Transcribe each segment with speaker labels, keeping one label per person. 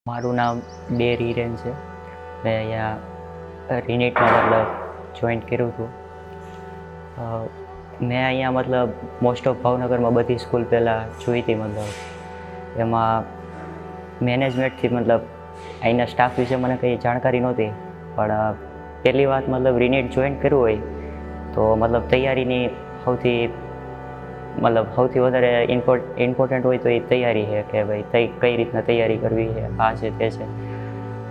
Speaker 1: મારું નામ હિરેન છે. મેં અહીંયા રિનેટમાં જોઈન્ટ કર્યું હતું. મેં અહીંયા મોસ્ટ ઓફ ભાવનગરમાં બધી સ્કૂલ પહેલાં જોઈ હતી. એમાં મેનેજમેન્ટથી અહીંના સ્ટાફ વિશે મને કંઈ જાણકારી નહોતી. પણ પહેલી વાત રિનેટ જોઈન્ટ કર્યું હોય તો તૈયારીની સૌથી વધારે ઇમ્પોર્ટન્ટ હોય તો એ તૈયારી છે કે ભાઈ કઈ રીતના તૈયારી કરવી છે, આ છે તે છે.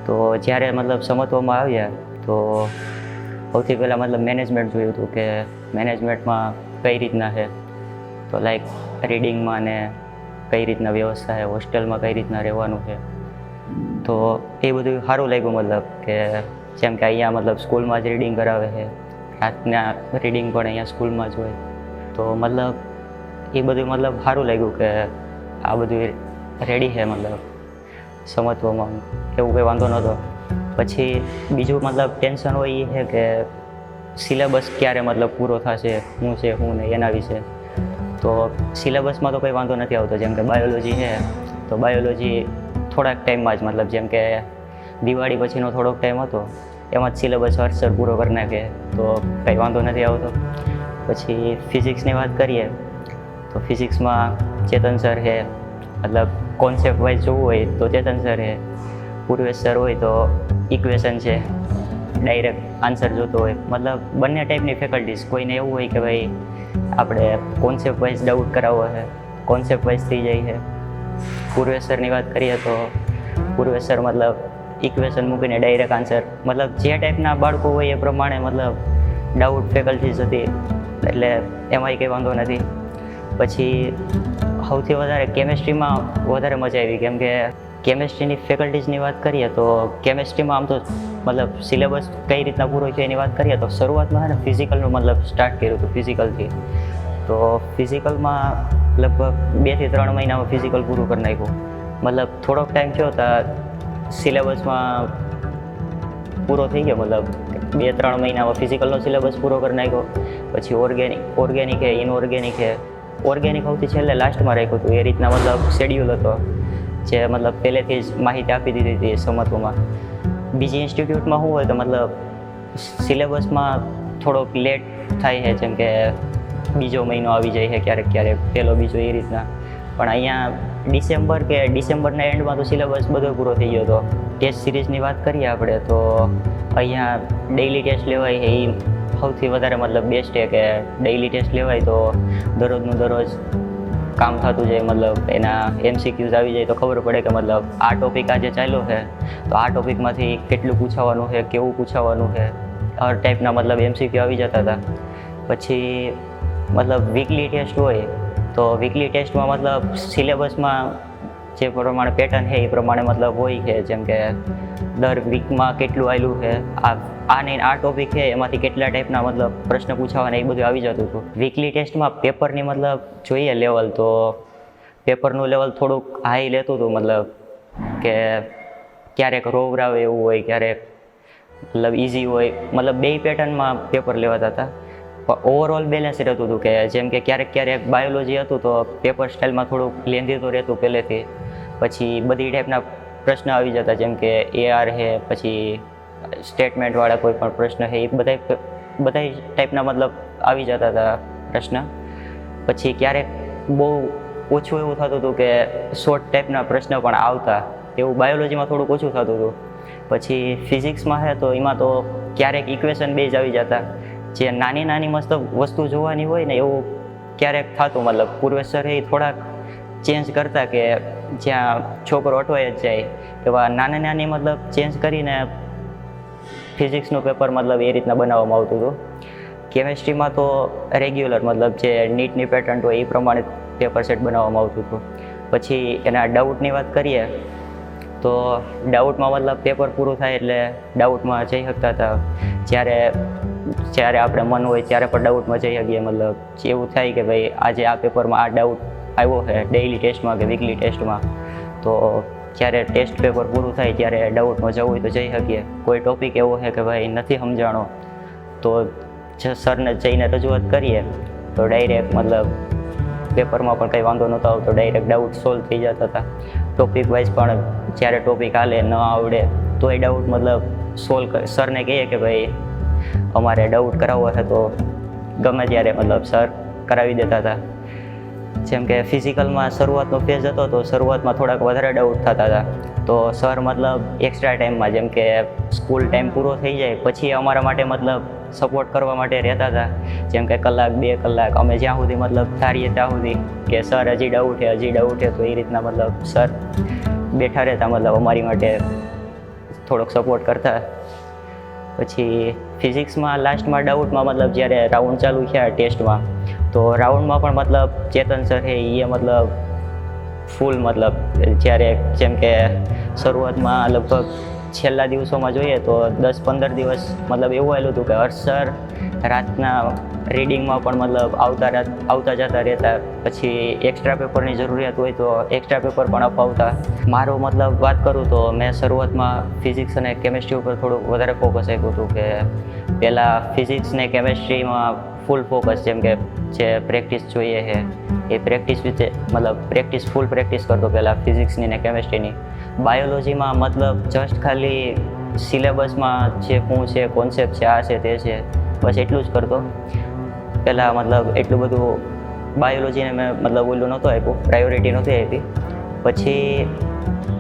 Speaker 1: તો જ્યારે સમજવામાં આવ્યા તો સૌથી પહેલાં મેનેજમેન્ટ જોયું હતું કે મેનેજમેન્ટમાં કઈ રીતના છે. તો રીડિંગમાં ને કઈ રીતના વ્યવસ્થા છે, હોસ્ટેલમાં કઈ રીતના રહેવાનું છે. તો એ બધું સારું લાગ્યું. કે જેમ કે અહીંયા સ્કૂલમાં જ રીડિંગ કરાવે છે, રાતના રીડિંગ પણ અહીંયા સ્કૂલમાં જ હોય. તો એ બધું સારું લાગ્યું કે આ બધું રેડી છે. સમજવામાં એવું કંઈ વાંધો નહોતો. પછી બીજું ટેન્શન હોય એ છે કે સિલેબસ ક્યારે પૂરો થશે, શું છે શું નહીં એના વિશે. તો સિલેબસમાં તો કંઈ વાંધો નથી આવતો. જેમ કે બાયોલોજી છે તો બાયોલોજી થોડાક ટાઈમમાં જ જેમ કે દિવાળી પછીનો થોડોક ટાઈમ હતો એમાં જ સિલેબસ હરસર પૂરો કરી નાખે તો કંઈ વાંધો નથી આવતો. પછી ફિઝિક્સની વાત કરીએ તો ફિઝિક્સમાં ચેતન સર છે. કોન્સેપ્ટ વાઇઝ જોવું હોય તો ચેતન સર છે. પૂર્વેશ સર હોય તો ઇક્વેશન છે, ડાયરેક્ટ આન્સર જોતો હોય. બંને ટાઈપની ફેકલ્ટીઝ. કોઈને એવું હોય કે ભાઈ આપણે કોન્સેપ્ટ વાઇઝ ડાઉટ કરાવવો છે, કોન્સેપ્ટ વાઇઝ થઈ જાય છે. પૂર્વેશ સરની વાત કરીએ તો પૂર્વેશ સર ઇક્વેશન મૂકીને ડાયરેક્ટ આન્સર. જે ટાઈપના બાળકો હોય એ પ્રમાણે ડાઉટ ફેકલ્ટીઝ હતી એટલે એમાંય કંઈ વાંધો નથી. પછી સૌથી વધારે કેમેસ્ટ્રીમાં વધારે મજા આવી. કેમ કે કેમેસ્ટ્રીની ફેકલ્ટીઝની વાત કરીએ તો કેમેસ્ટ્રીમાં આમ તો સિલેબસ કઈ રીતના પૂરો છે એની વાત કરીએ તો શરૂઆતમાં છે ને ફિઝિકલનું સ્ટાર્ટ કર્યું હતું ફિઝિકલથી. તો ફિઝિકલમાં લગભગ 2 થી 3 મહિનામાં ફિઝિકલ પૂરું કરી નાખ્યું. થોડોક ટાઈમ થયો તો સિલેબસમાં પૂરો થઈ ગયો. 2-3 મહિનામાં ફિઝિકલનો સિલેબસ પૂરો કરી નાખ્યો. પછી ઓર્ગેનિક છે, ઇનઓર્ગેનિક છે. ઓર્ગેનિક સૌથી છેલ્લે લાસ્ટમાં રાખ્યું હતું. એ રીતના શેડ્યુલ હતો જે પહેલેથી જ માહિતી આપી દીધી હતી સમતમાં. બીજી ઇન્સ્ટિટ્યૂટમાં શું હોય તો સિલેબસમાં થોડોક લેટ થાય છે. જેમ કે બીજો મહિનો આવી જાય છે ક્યારેક પહેલો બીજો એ રીતના. પણ અહીંયા ડિસેમ્બરના એન્ડમાં તો સિલેબસ બધો પૂરો થઈ ગયો હતો. ટેસ્ટ સિરીઝની વાત કરીએ આપણે તો અહીંયા ડેઇલી ટેસ્ટ લેવાય છે. એ સૌથી વધારે બેસ્ટ છે કે ડેઇલી ટેસ્ટ લેવાય તો દરરોજનું દરરોજ કામ થતું જાય. એના MCQs આવી જાય તો ખબર પડે કે આ ટોપિક આજે ચાલ્યો છે તો આ ટોપિકમાંથી કેટલું પૂછાવાનું છે, કેવું પૂછાવાનું છે, હર ટાઈપના MCQ આવી જતા હતા. પછી વીકલી ટેસ્ટ હોય તો વીકલી ટેસ્ટમાં સિલેબસમાં જે પ્રમાણે પેટર્ન છે એ પ્રમાણે હોય છે. જેમ કે દર વીકમાં કેટલું આવેલું છે, આ ટોપિક છે એમાંથી કેટલા ટાઈપના પ્રશ્ન પૂછાવાના એ બધું આવી જતું હતું. વીકલી ટેસ્ટમાં પેપરની જોઈએ લેવલ તો પેપરનું લેવલ થોડુંક હાઈ લેતું હતું. કે ક્યારેક રોવરાવે એવું હોય, ક્યારેક ઇઝી હોય. બે પેટર્નમાં પેપર લેવાતા હતા. પણ ઓવરઓલ બેલેન્સ રહેતું હતું કે જેમ કે ક્યારેક બાયોલોજી હતું તો પેપર સ્ટાઇલમાં થોડુંક લેન્ધી તો રહેતું પહેલેથી. પછી બધી ટાઈપના પ્રશ્ન આવી જતા જેમ કે AR છે, પછી સ્ટેટમેન્ટવાળા કોઈ પણ પ્રશ્ન છે એ બધા ટાઈપના આવી જતા હતા પ્રશ્ન. પછી ક્યારેક બહુ ઓછું એવું થતું હતું કે શોર્ટ ટાઈપના પ્રશ્ન પણ આવતા. એવું બાયોલોજીમાં થોડુંક ઓછું થતું હતું. પછી ફિઝિક્સમાં છે તો એમાં તો ક્યારેક ઇક્વેશન બેઝ આવી જતા. જે નાની મસ્ત વસ્તુ જોવાની હોય ને એવું ક્યારેક થતું. પૂર્વેશ સર એ થોડાક ચેન્જ કરતા કે જ્યાં છોકરો અટવાઈ જ જાય એવા નાની ચેન્જ કરીને ફિઝિક્સનું પેપર એ રીતના બનાવવામાં આવતું હતું. કેમેસ્ટ્રીમાં તો રેગ્યુલર જે નીટની પેટર્ન હોય એ પ્રમાણે પેપર સેટ બનાવવામાં આવતું હતું. પછી એના ડાઉટની વાત કરીએ તો ડાઉટમાં પેપર પૂરું થાય એટલે ડાઉટમાં જઈ શકતા હતા. જ્યારે આપણે મન હોય ત્યારે પણ ડાઉટમાં જઈ શકીએ. એવું થાય કે ભાઈ આજે આ પેપરમાં આ ડાઉટ આવ્યો છે ડેઇલી ટેસ્ટમાં કે વીકલી ટેસ્ટમાં તો જ્યારે ટેસ્ટ પેપર પૂરું થાય ત્યારે ડાઉટમાં જવું હોય તો જઈ શકીએ. કોઈ ટોપિક એવો છે કે ભાઈ નથી સમજાણો તો સરને જઈને રજૂઆત કરીએ તો ડાયરેક્ટ પેપરમાં પણ કંઈ વાંધો નહોતો આવતો, ડાયરેક્ટ ડાઉટ સોલ્વ થઈ જતા હતા. ટોપિક વાઇઝ પણ જ્યારે ટોપિક હાલે ન આવડે તો એ ડાઉટ મતલબ સોલ્વ સરને કહીએ કે ભાઈ અમારે ડાઉટ કરાવવો છે તો ગમે ત્યારે મતલબ સર કરાવી દેતા હતા. જેમ કે ફિઝિકલમાં શરૂઆતનો ફેઝ હતો તો શરૂઆતમાં થોડાક વધારે ડાઉટ થતા હતા, તો સર મતલબ એક્સ્ટ્રા ટાઈમમાં જેમ કે સ્કૂલ ટાઈમ પૂરો થઈ જાય પછી અમારા માટે મતલબ સપોર્ટ કરવા માટે રહેતા હતા. જેમ કે કલાક 2 કલાક અમે જ્યાં સુધી મતલબ ધારીએ ત્યાં સુધી કે સર હજી ડાઉટ છે તો એ રીતના મતલબ સર બેઠા રહેતા, મતલબ અમારી માટે થોડોક સપોર્ટ કરતા. પછી ફિઝિક્સમાં લાસ્ટમાં ડાઉટમાં મતલબ જ્યારે રાઉન્ડ ચાલુ થયા ટેસ્ટમાં, તો રાઉન્ડમાં પણ મતલબ ચેતન સર છે એ મતલબ ફૂલ મતલબ જ્યારે જેમ કે શરૂઆતમાં લગભગ છેલ્લા દિવસોમાં જોઈએ તો 10-15 દિવસ મતલબ એવું આવેલું હતું કે હર્ષ સર રાતના રીડિંગમાં પણ મતલબ આવતા જતા રહેતા. પછી એક્સ્ટ્રા પેપરની જરૂરિયાત હોય તો એક્સ્ટ્રા પેપર પણ અપાવતા. મારો મતલબ વાત કરું તો મેં શરૂઆતમાં ફિઝિક્સ અને કેમેસ્ટ્રી ઉપર થોડું વધારે ફોકસ આપ્યું હતું કે પહેલાં ફિઝિક્સ ને કેમેસ્ટ્રીમાં ફૂલ ફોકસ, જેમ કે જે પ્રેક્ટિસ જોઈએ છે એ પ્રેક્ટિસ વિશે મતલબ ફૂલ પ્રેક્ટિસ કરતો પહેલાં ફિઝિક્સની ને કેમેસ્ટ્રીની. બાયોલોજીમાં મતલબ જસ્ટ ખાલી સિલેબસમાં જે શું છે કોન્સેપ્ટ છે આ છે તે છે બસ એટલું જ કરતો. પહેલાં મતલબ એટલું બધું બાયોલોજીને મેં મતલબ ઓલું નહોતું આપ્યું, પ્રાયોરિટી નહોતી આપી. પછી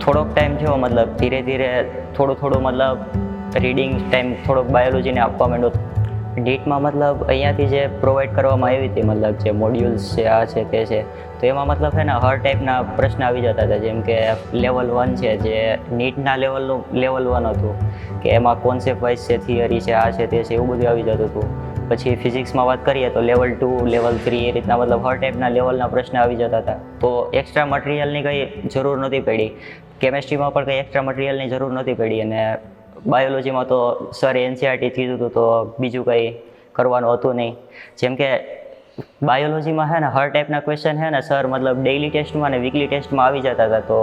Speaker 1: થોડોક ટાઈમ થયો મતલબ ધીરે ધીરે થોડું મતલબ રીડિંગ ટાઈમ થોડોક બાયોલોજીને આપવા માંડ્યો. નીટમાં મતલબ અહીંયાથી જે પ્રોવાઈડ કરવામાં આવી હતી મતલબ જે મોડ્યુલ્સ છે આ છે તે છે, તો એમાં મતલબ છે ને હર ટાઈપના પ્રશ્ન આવી જતા હતા. જેમ કે લેવલ 1 છે જે નીટના લેવલ 1 હતું કે એમાં કોન્સેપ્ટ વાઇઝ છે, થિયરી છે આ છે તે છે, એવું બધું આવી જતું હતું. પછી ફિઝિક્સમાં વાત કરીએ તો લેવલ 2 લેવલ 3 એ રીતના મતલબ હર ટાઈપના લેવલના પ્રશ્ન આવી જતા હતા. તો એક્સ્ટ્રા મટીરિયલની કંઈ જરૂર નહોતી પડી. કેમેસ્ટ્રીમાં પણ કંઈ એક્સ્ટ્રા મટીરિયલની જરૂર નહોતી પડી અને બાયોલોજીમાં તો સર એનસીઆરટી કીધું હતું તો બીજું કંઈ કરવાનું હતું નહીં. જેમ કે બાયોલોજીમાં છે ને હર ટાઈપના ક્વેશ્ચન છે ને સર મતલબ ડેઇલી ટેસ્ટમાં અને વીકલી ટેસ્ટમાં આવી જતા હતા, તો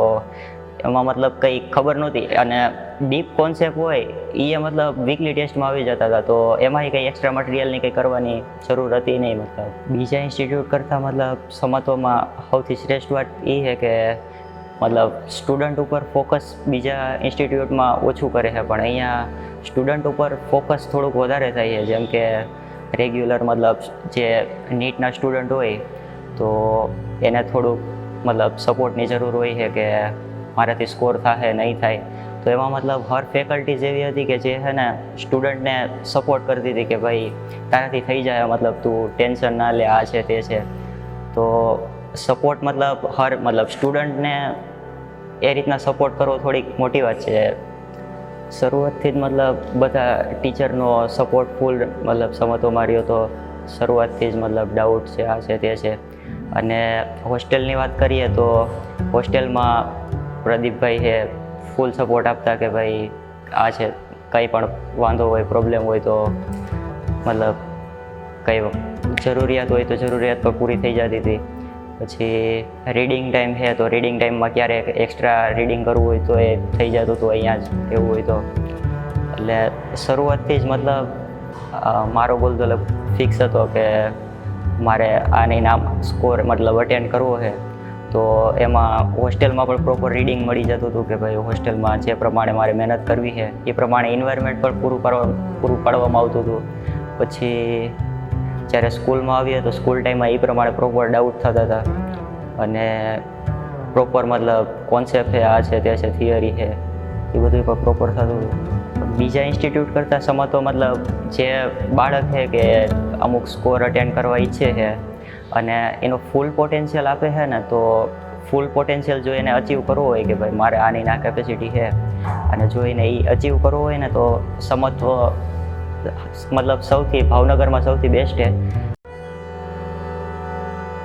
Speaker 1: એમાં મતલબ કંઈ ખબર નહોતી. અને ડીપ કોન્સેપ્ટ હોય એ મતલબ વીકલી ટેસ્ટમાં આવી જતા હતા, તો એમાંય કંઈ એક્સ્ટ્રા મટીરિયલની કંઈ કરવાની જરૂર હતી નહીં. મતલબ બીજા ઇન્સ્ટિટ્યૂટ કરતાં મતલબ સમતોમાં સૌથી શ્રેષ્ઠ વાત એ છે કે મતલબ સ્ટુડન્ટ ઉપર ફોકસ બીજા ઇન્સ્ટિટ્યૂટમાં ઓછું કરે છે, પણ અહીંયા સ્ટુડન્ટ ઉપર ફોકસ થોડુંક વધારે થાય છે. જેમ કે રેગ્યુલર મતલબ જે નીટના સ્ટુડન્ટ હોય તો એને થોડુંક મતલબ સપોર્ટની જરૂર હોય છે કે મારાથી સ્કોર થાય નહીં થાય, તો એમાં મતલબ હર ફેકલ્ટીઝ એવી હતી કે જે છે ને સ્ટુડન્ટને સપોર્ટ કરતી હતી કે ભાઈ તારાથી થઈ જાય, મતલબ તું ટેન્શન ના લે આ છે તે છે. તો સપોર્ટ મતલબ સ્ટુડન્ટને એ રીતના સપોર્ટ કરવો થોડીક મોટી વાત છે. શરૂઆતથી જ મતલબ બધા ટીચરનો સપોર્ટ ફૂલ મતલબ સમતો માર્યો તો શરૂઆતથી જ મતલબ ડાઉટ છે આ છે તે છે. અને હોસ્ટેલની વાત કરીએ તો હોસ્ટેલમાં પ્રદીપભાઈ છે ફૂલ સપોર્ટ આપતા કે ભાઈ આ છે કંઈ પણ વાંધો હોય પ્રોબ્લેમ હોય તો મતલબ કંઈ જરૂરિયાત હોય તો જરૂરિયાત પણ પૂરી થઈ જતી હતી. પછી રીડિંગ ટાઈમ છે તો રીડિંગ ટાઈમમાં ક્યારેક એક્સ્ટ્રા રીડિંગ કરવું હોય તો એ થઈ જતું હતું અહીંયા જ એવું હોય તો. એટલે શરૂઆતથી જ મતલબ મારો ગોલ તો ફિક્સ હતો કે મારે આની નામ સ્કોર મતલબ અટેન્ડ કરવો છે, તો એમાં હોસ્ટેલમાં પણ પ્રોપર રીડિંગ મળી જતું હતું કે ભાઈ હોસ્ટેલમાં જે પ્રમાણે મારે મહેનત કરવી છે એ પ્રમાણે એન્વાયરમેન્ટ પણ પૂરું પાડવામાં આવતું હતું. પછી જ્યારે સ્કૂલમાં આવીએ તો સ્કૂલ ટાઈમમાં એ પ્રમાણે પ્રોપર ડાઉટ થતા હતા અને પ્રોપર મતલબ કોન્સેપ્ટ છે આ છે તે છે થિયરી છે એ બધું પણ પ્રોપર થતું હતું. બીજા ઇન્સ્ટિટ્યૂટ કરતાં સમતો મતલબ જે બાળક છે કે અમુક સ્કોર અટેન્ડ કરવા ઈચ્છે છે અને એનો ફૂલ પોટેન્શિયલ આપે છે ને, તો ફૂલ પોટેન્શિયલ જો એને અચીવ કરવો હોય કે ભાઈ મારે આની ના કેપેસિટી છે અને જો એને એ અચીવ કરવો હોય ને તો સમત્વ મતલબ ભાવનગરમાં સૌથી બેસ્ટ છે.